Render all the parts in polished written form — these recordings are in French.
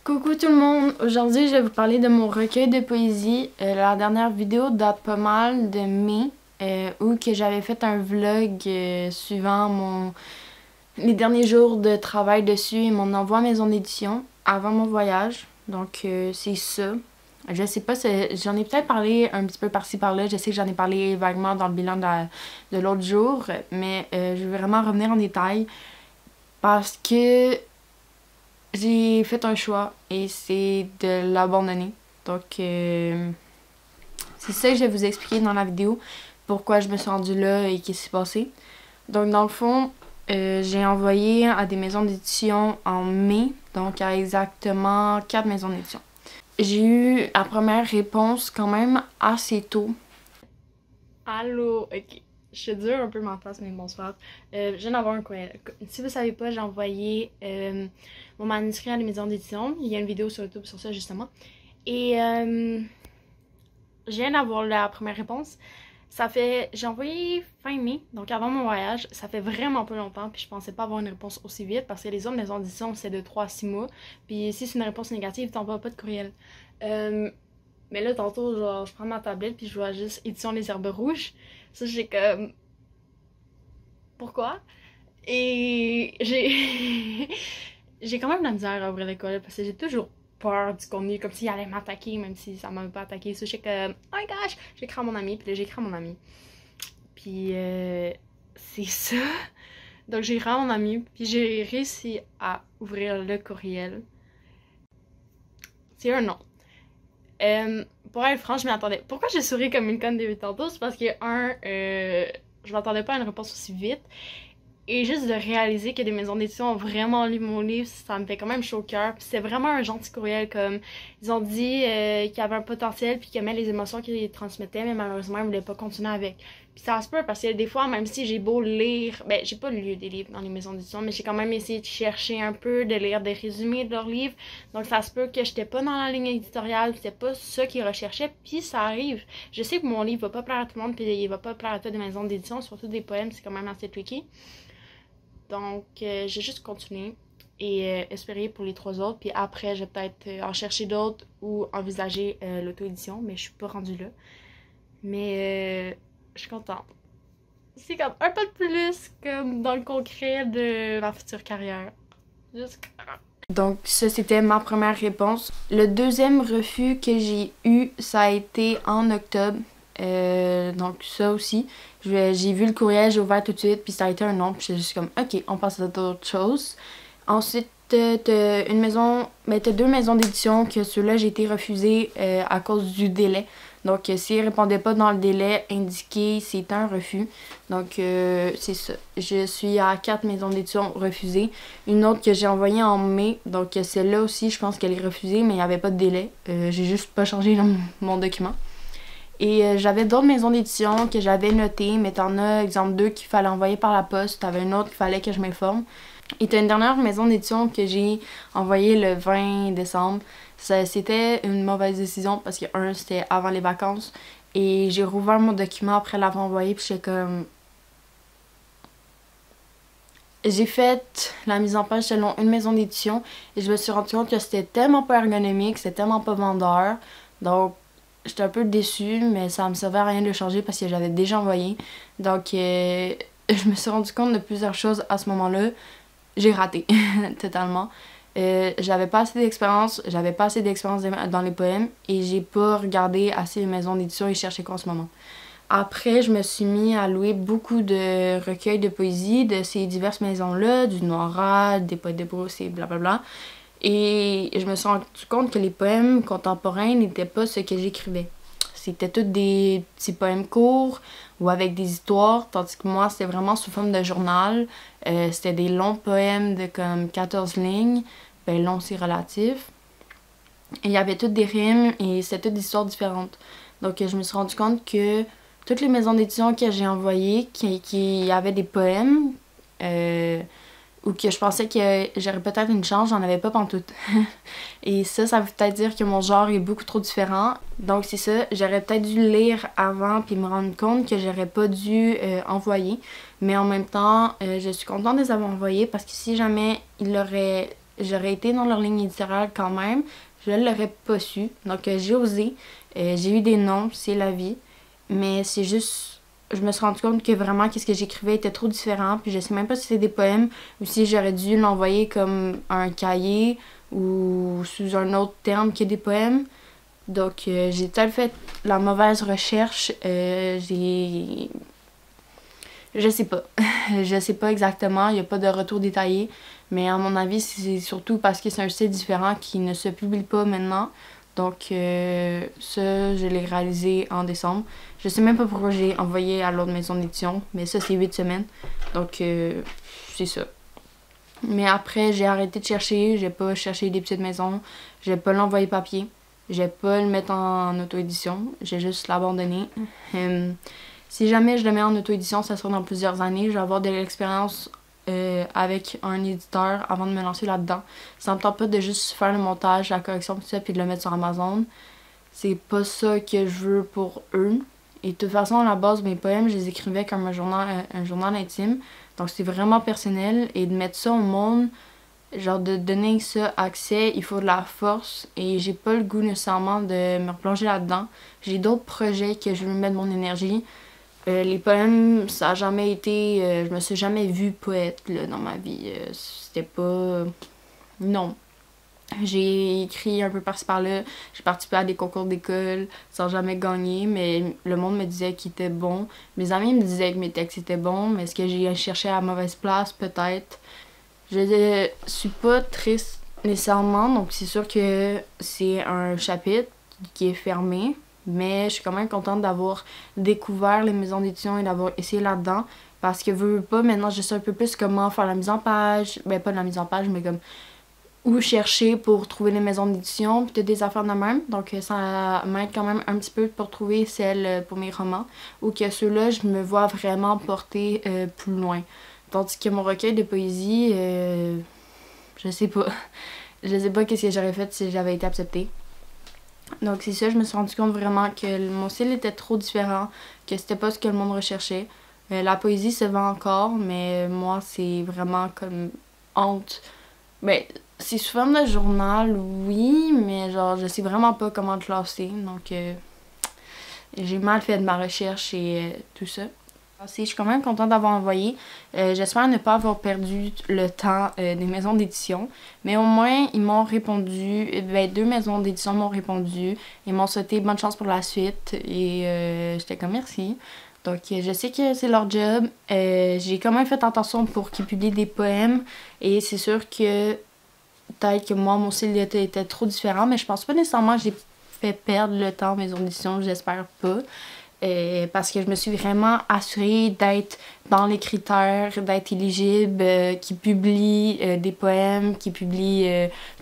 Coucou tout le monde, aujourd'hui je vais vous parler de mon recueil de poésie. La dernière vidéo date pas mal de mai, où que j'avais fait un vlog suivant les derniers jours de travail dessus et mon envoi à maison d'édition avant mon voyage. Donc c'est ça. Je sais pas, j'en ai peut-être parlé un petit peu par-ci par-là, je sais que j'en ai parlé vaguement dans le bilan de l'autre jour, mais je vais vraiment revenir en détail parce que j'ai fait un choix et c'est de l'abandonner. Donc, c'est ça que je vais vous expliquer dans la vidéo. Pourquoi je me suis rendue là et qu'est-ce qui s'est passé. Donc, dans le fond, j'ai envoyé à des maisons d'édition en mai. Donc, à exactement 4 maisons d'édition. J'ai eu la première réponse quand même assez tôt. Allô, ok. Je te dure un peu ma face, mais bonsoir. Je viens d'avoir un courriel. Si vous savez pas, j'ai envoyé mon manuscrit à la maison d'édition. Il y a une vidéo sur YouTube sur ça, justement. Et je viens d'avoir la première réponse. J'ai envoyé fin mai, donc avant mon voyage. Ça fait vraiment pas longtemps, puis je pensais pas avoir une réponse aussi vite, parce que les autres maisons d'édition, c'est de 3 à 6 mois. Puis si c'est une réponse négative, t'envoies pas de courriel. Mais là, tantôt, genre, je prends ma tablette, puis je vois juste édition Les Herbes Rouges. Ça, j'ai comme... Pourquoi? Et j'ai... j'ai quand même de la misère à ouvrir l'école parce que j'ai toujours peur du contenu, comme s'il allait m'attaquer, même si ça m'avait pas attaqué. Ça, j'ai comme... Oh my gosh! J'écris à mon ami, puis là, j'écris à mon ami. Puis c'est ça. Donc, j'ai écrit à mon ami, puis j'ai réussi à ouvrir le courriel. C'est un non. Pour être franche, je m'y attendais. Pourquoi j'ai souri comme une conne depuis tantôt? C'est parce que, je m'attendais pas à une réponse aussi vite. Et juste de réaliser que des maisons d'édition ont vraiment lu mon livre, ça me fait quand même chaud au cœur. Puis c'est vraiment un gentil courriel, comme ils ont dit qu'il y avait un potentiel puis qu'ils aimaient les émotions qu'ils transmettaient, mais malheureusement ils voulaient pas continuer avec. Puis ça se peut parce que des fois, même si j'ai beau lire, ben j'ai pas lu des livres dans les maisons d'édition, mais j'ai quand même essayé de chercher un peu, de lire des résumés de leurs livres. Donc ça se peut que j'étais pas dans la ligne éditoriale, c'était pas ça qu'ils recherchaient, puis ça arrive. Je sais que mon livre va pas plaire à tout le monde, puis il va pas plaire à toutes les maisons d'édition, surtout des poèmes, c'est quand même assez tricky. Donc, j'ai juste continué et espéré pour les 3 autres. Puis après, je vais peut-être en chercher d'autres ou envisager l'auto-édition, mais je suis pas rendue là. Mais je suis contente. C'est comme un peu de plus comme dans le concret de ma future carrière. Donc, ça, c'était ma première réponse. Le deuxième refus que j'ai eu, ça a été en octobre. Donc ça aussi, j'ai vu le courriel, j'ai ouvert tout de suite, puis ça a été un non, puis j'étais juste comme ok, on passe à d'autres choses. Ensuite, t'as une maison, ben t'as 2 maisons d'édition que ceux-là j'ai été refusée à cause du délai. Donc s'ils répondaient pas dans le délai indiqué, c'est un refus. Donc c'est ça. Je suis à 4 maisons d'édition refusées. Une autre que j'ai envoyée en mai, donc celle-là aussi, je pense qu'elle est refusée, mais il n'y avait pas de délai. J'ai juste pas changé mon document. Et j'avais d'autres maisons d'édition que j'avais notées, mais t'en as, exemple, 2 qu'il fallait envoyer par la poste, t'avais une autre qu'il fallait que je m'informe. Et t'as une dernière maison d'édition que j'ai envoyée le 20 décembre. C'était une mauvaise décision parce que, c'était avant les vacances. Et j'ai rouvert mon document après l'avoir envoyé, puis j'étais comme... J'ai fait la mise en page selon une maison d'édition et je me suis rendu compte que c'était tellement pas ergonomique, c'était tellement pas vendeur. Donc, j'étais un peu déçue, mais ça me servait à rien de changer parce que j'avais déjà envoyé. Donc, je me suis rendu compte de plusieurs choses à ce moment-là. J'ai raté, totalement. J'avais pas assez d'expérience dans les poèmes et j'ai pas regardé assez les maisons d'édition et cherché quoi en ce moment. Après, je me suis mis à louer beaucoup de recueils de poésie de ces diverses maisons-là, du Noirat, des poètes de Brousse et blablabla. Et je me suis rendu compte que les poèmes contemporains n'étaient pas ce que j'écrivais. C'était tous des petits poèmes courts ou avec des histoires, tandis que moi, c'était vraiment sous forme de journal. C'était des longs poèmes de comme 14 lignes. Ben, long, c'est relatif. Et il y avait toutes des rimes et c'était toutes des histoires différentes. Donc, je me suis rendu compte que toutes les maisons d'édition que j'ai envoyées, qui avaient des poèmes, ou que je pensais que j'aurais peut-être une chance, j'en avais pas pantoute. Et ça veut peut-être dire que mon genre est beaucoup trop différent. Donc c'est ça, j'aurais peut-être dû lire avant puis me rendre compte que j'aurais pas dû envoyer. Mais en même temps, je suis contente de les avoir envoyés parce que si jamais il aurait j'aurais été dans leur ligne éditoriale quand même, je ne l'aurais pas su. Donc j'ai osé, j'ai eu des noms, c'est la vie, mais c'est juste, je me suis rendu compte que vraiment qu'est-ce que j'écrivais était trop différent, puis je sais même pas si c'est des poèmes ou si j'aurais dû l'envoyer comme un cahier ou sous un autre terme que des poèmes. Donc j'ai peut-être fait la mauvaise recherche, je sais pas. Je sais pas exactement, il n'y a pas de retour détaillé. Mais à mon avis, c'est surtout parce que c'est un style différent qui ne se publie pas maintenant. Donc ça, je l'ai réalisé en décembre. Je sais même pas pourquoi j'ai envoyé à l'autre maison d'édition, mais ça, c'est 8 semaines. Donc c'est ça. Mais après, j'ai arrêté de chercher. J'ai pas cherché des petites maisons. J'ai pas l'envoyer papier. J'ai pas le mettre en auto-édition. J'ai juste l'abandonné. Si jamais je le mets en auto-édition, ça sera dans plusieurs années. Je vais avoir de l'expérience avec un éditeur avant de me lancer là-dedans. Ça me tente pas de juste faire le montage, la correction, tout ça, puis de le mettre sur Amazon. C'est pas ça que je veux pour eux. Et de toute façon, à la base, mes poèmes, je les écrivais comme un journal intime. Donc c'est vraiment personnel. Et de mettre ça au monde, genre de donner ça accès, il faut de la force. Et j'ai pas le goût nécessairement de me replonger là-dedans. J'ai d'autres projets que je veux mettre mon énergie. Les poèmes, ça a jamais été. Je me suis jamais vue poète là, dans ma vie. C'était pas. Non. J'ai écrit un peu par-ci par-là. J'ai participé à des concours d'école sans jamais gagner, mais le monde me disait qu'il était bon. Mes amis me disaient que mes textes étaient bons, mais est-ce que j'ai cherché à la mauvaise place? Peut-être. Je suis pas triste nécessairement, donc c'est sûr que c'est un chapitre qui est fermé. Mais je suis quand même contente d'avoir découvert les maisons d'édition et d'avoir essayé là-dedans. Parce que veux pas, maintenant je sais un peu plus comment faire la mise en page. Ben pas de la mise en page, mais comme où chercher pour trouver les maisons d'édition, puis des affaires de même. Donc ça m'aide quand même un petit peu pour trouver celles pour mes romans. Ou que ceux-là, je me vois vraiment porter plus loin. Tandis que mon recueil de poésie, je sais pas. Je sais pas qu'est-ce que j'aurais fait si j'avais été acceptée. Donc c'est ça, je me suis rendu compte vraiment que mon style était trop différent, que c'était pas ce que le monde recherchait. La poésie se vend encore, mais moi c'est vraiment comme honte. Ben, c'est sous forme de journal, oui, mais genre je sais vraiment pas comment le classer, donc j'ai mal fait de ma recherche et tout ça. Je suis quand même contente d'avoir envoyé. J'espère ne pas avoir perdu le temps des maisons d'édition. Mais au moins, ils m'ont répondu. Ben, 2 maisons d'édition m'ont répondu. Ils m'ont souhaité bonne chance pour la suite. Et j'étais comme merci. Donc, je sais que c'est leur job. J'ai quand même fait attention pour qu'ils publient des poèmes. Et c'est sûr que peut-être que moi, mon style était trop différent. Mais je pense pas nécessairement que j'ai fait perdre le temps aux maisons d'édition. J'espère pas. Parce que je me suis vraiment assurée d'être dans les critères, d'être éligible, qui publie des poèmes, qui publie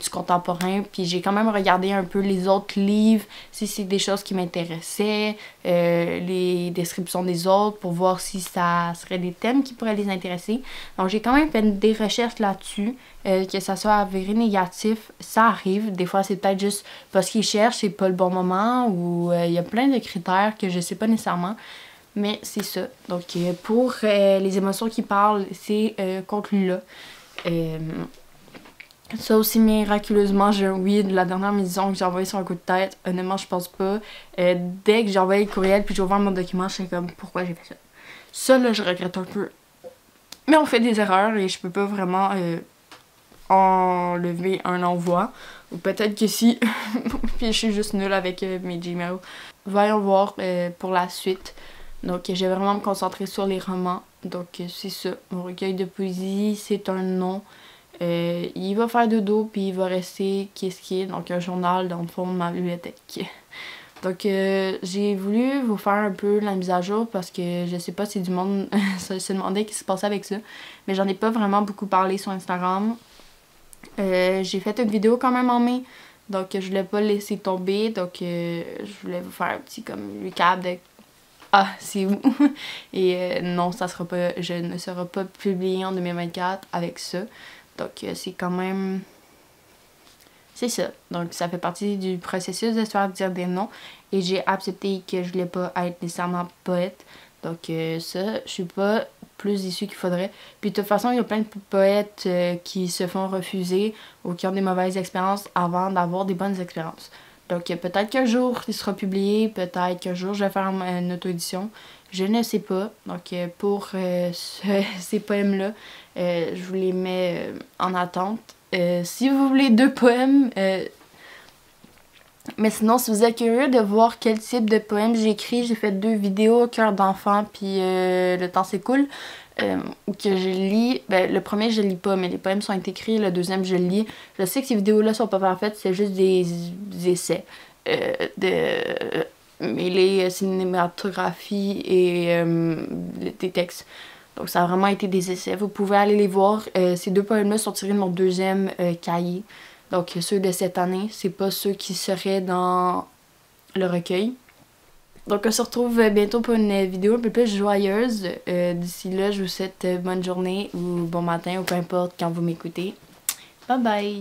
du contemporain. Puis j'ai quand même regardé un peu les autres livres, si c'est des choses qui m'intéressaient, les descriptions des autres, pour voir si ça serait des thèmes qui pourraient les intéresser. Donc j'ai quand même fait des recherches là-dessus. Que ça soit avéré négatif, ça arrive. Des fois, c'est peut-être juste parce qu'ils cherchent, c'est pas le bon moment, ou il y a plein de critères que je sais pas nécessairement. Mais c'est ça. Donc, pour les émotions qui parlent, c'est conclu là. Ça aussi, miraculeusement, j'ai un oui de la dernière maison que j'ai envoyé sur un coup de tête. Honnêtement, je pense pas. Dès que j'ai envoyé le courriel puis j'ai ouvert mon document, je suis comme pourquoi j'ai fait ça. Ça, là, je regrette un peu. Mais on fait des erreurs et je peux pas vraiment enlever un envoi. Ou peut-être que si. Puis je suis juste nulle avec mes Gmail. Voyons voir pour la suite. Donc je vais vraiment me concentrer sur les romans. Donc c'est ça. Mon recueil de poésie, c'est un nom. Il va faire dodo, puis il va rester qu'est-ce qui est. Donc un journal dans le fond de ma bibliothèque. Donc j'ai voulu vous faire un peu la mise à jour parce que je sais pas si du monde se demandait ce qui se passait avec ça. Mais j'en ai pas vraiment beaucoup parlé sur Instagram. J'ai fait une vidéo quand même en mai, donc je voulais pas laisser tomber, donc je voulais vous faire un petit comme recap de ah c'est où et non ça sera pas, je ne sera pas publié en 2024 avec ça, donc c'est quand même c'est ça, donc ça fait partie du processus de se faire dire des noms et j'ai accepté que je voulais pas être nécessairement poète, donc ça je suis pas plus issus qu'il faudrait. Puis de toute façon, il y a plein de poètes qui se font refuser ou qui ont des mauvaises expériences avant d'avoir des bonnes expériences. Donc peut-être qu'un jour il sera publié, peut-être qu'un jour je vais faire une auto-édition. Je ne sais pas. Donc pour ces poèmes-là, je vous les mets en attente. Si vous voulez 2 poèmes, mais sinon, si vous êtes curieux de voir quel type de poème j'ai écrit, j'ai fait 2 vidéos, Cœur d'enfant, puis Le temps s'écoule, où que je lis. Ben, le premier, je lis pas, mais les poèmes sont écrits, le deuxième, je lis. Je sais que ces vidéos-là sont pas parfaites, c'est juste des essais de mêler cinématographie et des textes. Donc, ça a vraiment été des essais. Vous pouvez aller les voir. Ces 2 poèmes-là sont tirés de mon 2e cahier. Donc, ceux de cette année, c'est pas ceux qui seraient dans le recueil. Donc, on se retrouve bientôt pour une vidéo un peu plus joyeuse. D'ici là, je vous souhaite bonne journée ou bon matin ou peu importe quand vous m'écoutez. Bye bye!